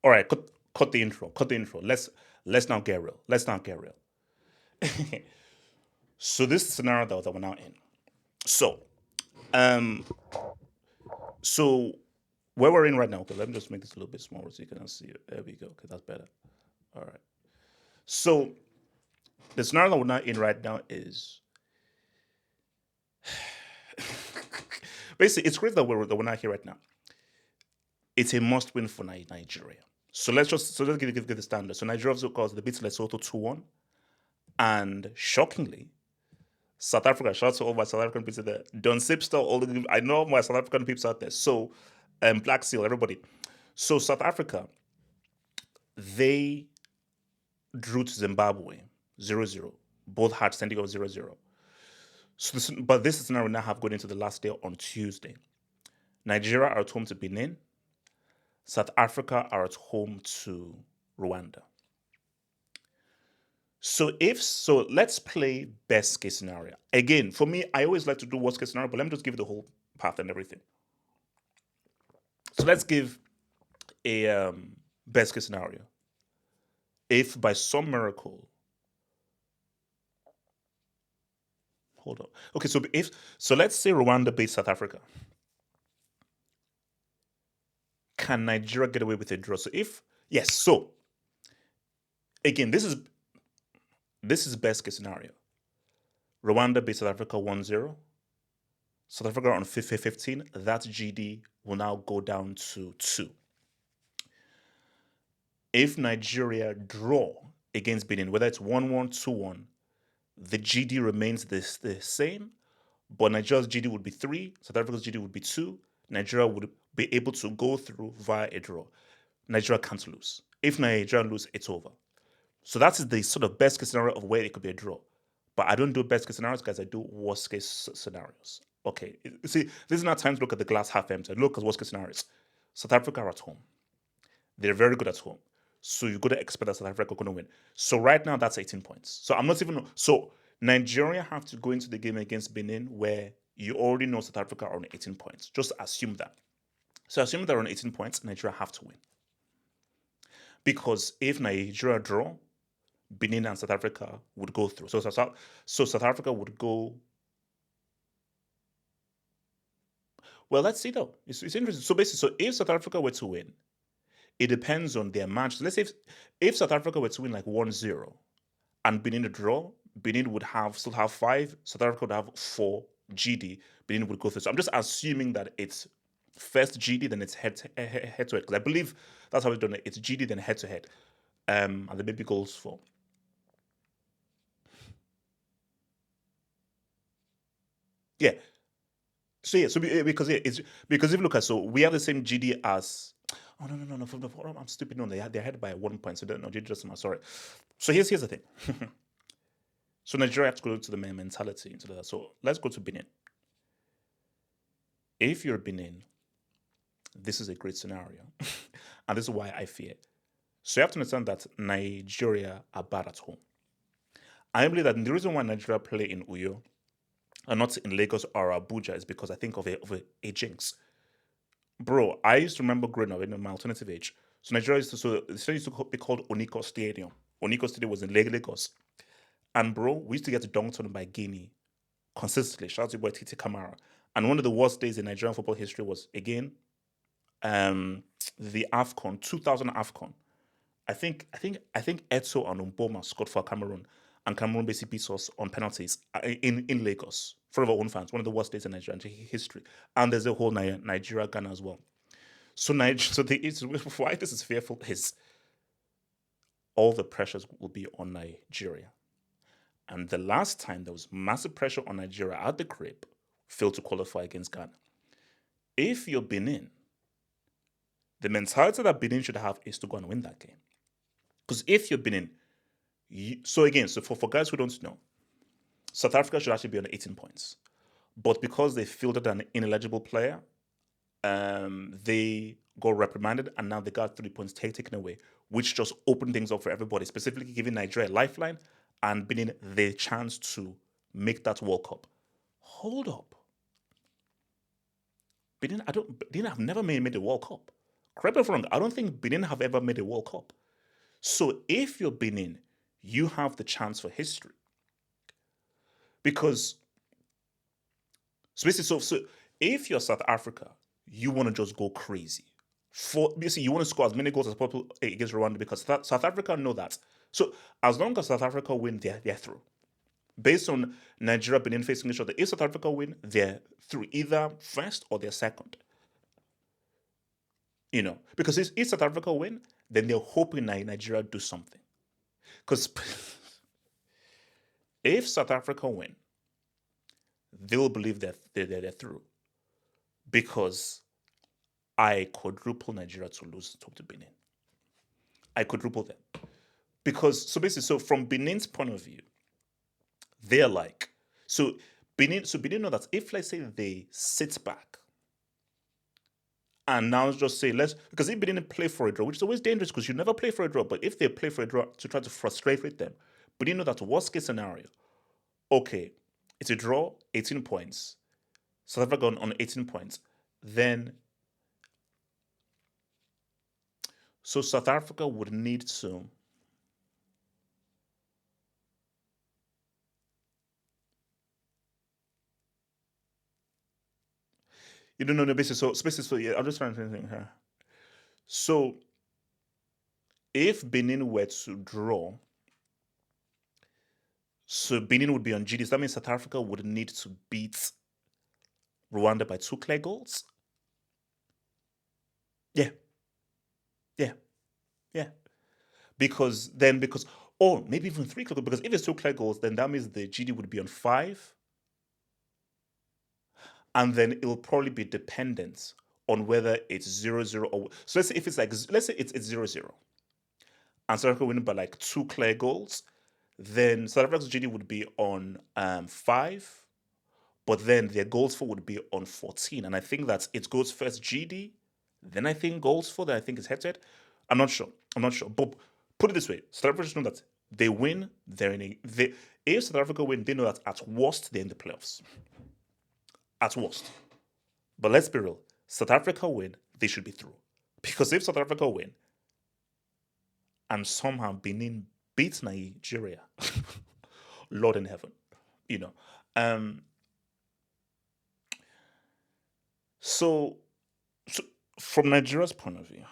All right, cut the intro. Cut the intro. Let's now get real. Let's now get real. So this scenario that we're now in. So um so where we're in right now. Okay, let me just make this a little bit smaller so you can see it. There we go. Okay, that's better. All right. So the scenario that we're not in right now is basically it's great that we're not here right now. It's a must win for Nigeria. So let's give the standard. So Nigeria, of course, they beat Lesotho 2-1, and shockingly, South Africa. Shout out to all my South African people there. Don Sipster, I know my South African people out there. So, Black Seal, everybody. So South Africa, they drew to Zimbabwe 0-0. Both had standing of 0-0. But this is now we now have going into the last day on Tuesday. Nigeria are at home to Benin. South Africa are at home to Rwanda. So let's play best case scenario. Again, for me, I always like to do worst case scenario, but let me just give you the whole path and everything. So let's give a best case scenario. If by some miracle, hold on. Okay, so let's say Rwanda beats South Africa. Can Nigeria get away with a draw? So if yes, so again, this is best case scenario. Rwanda beats South Africa 1-0. South Africa on 15. That GD will now go down to 2. If Nigeria draw against Benin, whether it's 1-1, 2-1, the GD remains the same, but Nigeria's GD would be 3, South Africa's GD would be 2. Nigeria would be able to go through via a draw. Nigeria can't lose. If Nigeria lose, it's over. So that's the sort of best case scenario of where it could be a draw. But I don't do best case scenarios, guys. I do worst case scenarios. Okay, see, this is not time to look at the glass half empty. Look at worst case scenarios. South Africa are at home. They're very good at home. So you're going to expect that South Africa are going to win. So right now, that's 18 points. So I'm not even... So Nigeria have to go into the game against Benin where you already know South Africa are on 18 points. Just assume that. So assuming they're on 18 points, Nigeria have to win. Because if Nigeria draw, Benin and South Africa would go through. So South Africa would go... Well, let's see though. It's interesting. So basically, so if South Africa were to win, it depends on their match. So let's say if South Africa were to win like 1-0 and Benin a draw, Benin would still have 5, South Africa would have 4 GD, Benin would go through. So I'm just assuming that it's first GD, then it's head to head. Because I believe that's how we've done it. It's GD, then head to head. And the baby goals for. Yeah. Because it's because if you look at we have the same GD as oh no, I'm stupid. No, they're ahead by 1 point. So no, GD just sorry. So here's the thing. So Nigeria have to go to the mentality into that. So let's go to Benin. If you're Benin, this is a great scenario. And this is why I fear. So you have to understand that Nigeria are bad at home. I believe that the reason why Nigeria play in Uyo and not in Lagos or Abuja is because I think of a jinx. Bro, I used to remember growing up in my alternative age. So Nigeria used to be called Oniko Stadium. Oniko Stadium was in Lagos. And bro, we used to get dunked on by Guinea consistently. Shout out to your boy Titi Kamara. And one of the worst days in Nigerian football history was again the AFCON 2000 AFCON. I think Etso and Umboma scored for Cameroon, and Cameroon basically beat us on penalties in Lagos for our own fans. One of the worst days in Nigerian history. And there's a whole Nigeria Ghana as well. So why this is fearful is all the pressures will be on Nigeria. And the last time there was massive pressure on Nigeria at the crib, failed to qualify against Ghana. If you're Benin, the mentality that Benin should have is to go and win that game. Because if you're Benin, so for guys who don't know, South Africa should actually be on 18 points. But because they fielded an ineligible player, they got reprimanded and now they got 3 points taken away, which just opened things up for everybody, specifically giving Nigeria a lifeline and Benin the chance to make that World Cup. Hold up. Benin have never made a World Cup. Correct me if I'm wrong, I don't think Benin have ever made a World Cup. So if you're Benin, you have the chance for history. Because so basically, so if you're South Africa, you want to just go crazy. For basically, you want to score as many goals as possible against Rwanda because South Africa know that. So as long as South Africa win, they're through. Based on Nigeria, Benin facing each other, if South Africa win, they're through either first or they're second. Because if South Africa win, then they're hoping Nigeria do something. Because if South Africa win, they'll believe that they're through. Because I quadruple Nigeria to lose to Benin. I quadruple them. Because so from Benin's point of view, they're like Benin know that if, let's say, they sit back and now just say because if Benin play for a draw, which is always dangerous because you never play for a draw, but if they play for a draw to try to frustrate them, Benin know that worst case scenario, okay, it's a draw, 18 points. South Africa on 18 points. Then so South Africa would need to you don't know the basis. So basically, yeah, I'm just trying to think here. So if Benin were to draw, so Benin would be on GD. So that means South Africa would need to beat Rwanda by 2 clear goals. Yeah, yeah, yeah. Because maybe even 3 clear goals. Because if it's 2 clear goals, then that means the GD would be on 5, and then it will probably be dependent on whether it's 0-0 or so. Let's say if it's let's say it's 0-0, and South Africa winning by like 2 clear goals, then South Africa's GD would be on 5, but then their goals for would be on 14. And I think that it goes first GD, then I think goals for, then I think it's head to head. I'm not sure. But put it this way: South Africa just know that they win, they're in if South Africa win, they know that at worst they're in the playoffs. At worst. But let's be real. South Africa win, they should be through. Because if South Africa win, and somehow Benin beats Nigeria, Lord in heaven, you know. So from Nigeria's point of view,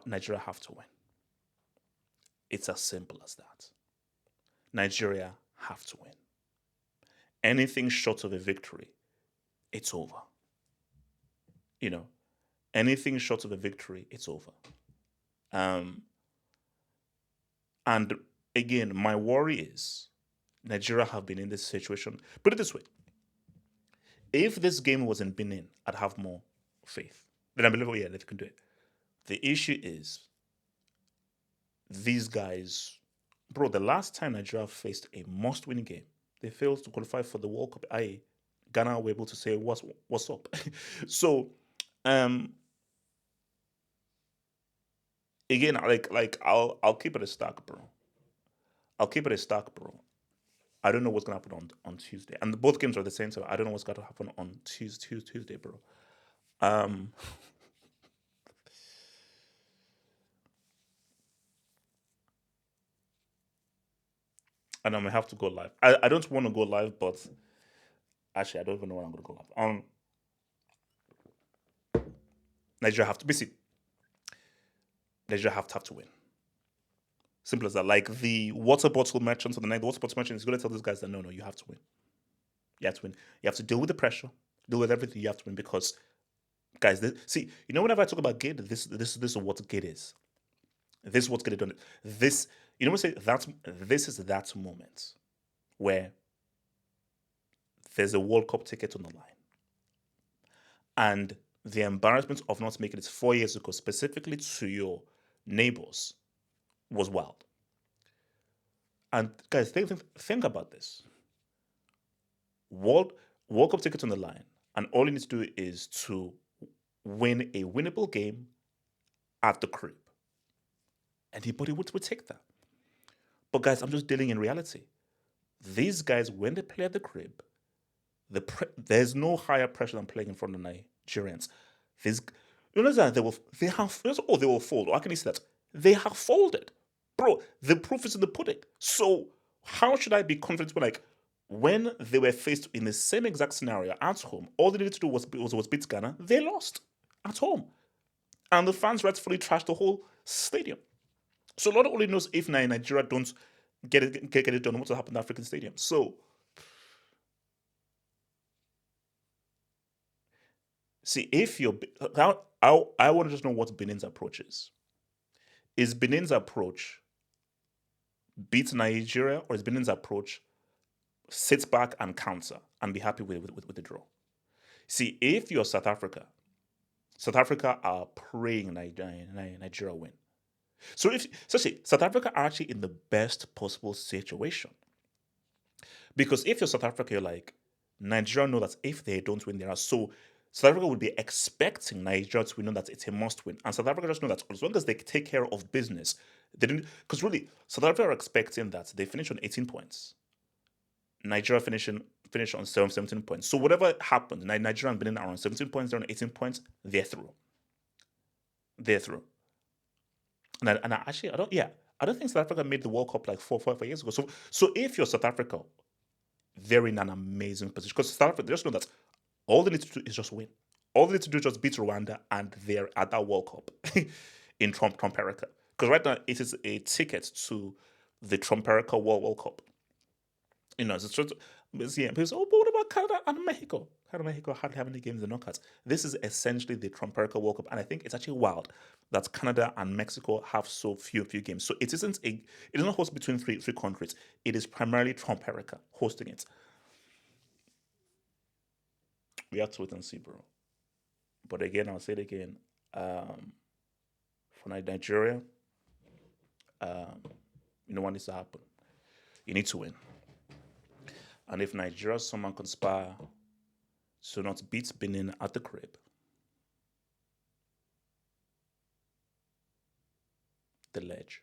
Nigeria have to win. It's as simple as that. Nigeria have to win. Anything short of a victory, it's over. Anything short of a victory, it's over. And again, my worry is Nigeria have been in this situation. Put it this way: if this game was in Benin, I'd have more faith. Then I believe, yeah, they can do it. The issue is these guys, bro. The last time Nigeria faced a must-win game, they failed to qualify for the World Cup. Ghana were able to say what's up. So, again, I'll keep it a stack, bro. I don't know what's gonna happen on Tuesday, and both games are the same. So I don't know what's going to happen on Tuesday, bro. And I may have to go live. I don't want to go live, but actually, I don't even know when I'm going to go live. Nigeria have to basically. Nigeria have to win. Simple as that. Like the water bottle merchants on the night, the water bottle merchant is going to tell these guys that no, you have to win. You have to win. You have to deal with the pressure, deal with everything. You have to win because, guys, whenever I talk about gate, this is what gate is. This is what's getting done. This, we say this is that moment where there's a World Cup ticket on the line, and the embarrassment of not making it 4 years ago, specifically to your neighbors, was wild. And guys, think about this. World Cup ticket on the line, and all you need to do is to win a winnable game at the crib. Anybody would take that. But guys, I'm just dealing in reality. These guys, when they play at the crib, there's no higher pressure than playing in front of Nigerians. This, you know that they will fold. Or I can say that they have folded, bro. The proof is in the pudding. So how should I be confident when they were faced in the same exact scenario at home? All they needed to do was beat Ghana. They lost at home, and the fans rightfully trashed the whole stadium. So Lord only knows if Nigeria don't get it done, what will happen in the African stadium. So see if you're I want to just know what Benin's approach is. Is Benin's approach beat Nigeria, or is Benin's approach sit back and counter and be happy with the draw? See, if you're South Africa are praying Nigeria win. So South Africa are actually in the best possible situation. Because if you're South Africa, you're like, Nigeria know that if they don't win, they are so. South Africa would be expecting Nigeria to know that it's a must win. And South Africa just know that as long as they take care of business, they didn't. Because really, South Africa are expecting that they finish on 18 points. Nigeria finish on 17 points. So whatever happened, Nigeria and Benin are on 17 points, they're on 18 points, they're through. They're through. And actually, I don't think South Africa made the World Cup like four years ago. So if you're South Africa, they're in an amazing position because South Africa, they just know that all they need to do is just win. All they need to do is just beat Rwanda, and they're at that World Cup in Trumperica. Because right now it is a ticket to the Trumperica World Cup. You know, it's just, yeah, people say, oh, but what about Canada and Mexico? Canada and Mexico hardly have any games in the knockouts. This is essentially the Trumperica World Cup, and I think it's actually wild that Canada and Mexico have so few games. So it isn't hosted between three countries. It is primarily Trumperica hosting it. We have to wait and see, bro. But again, I'll say it again. For Nigeria, you know what needs to happen. You need to win. And if Nigeria somehow conspire to not beat Benin at the crib, the ledge.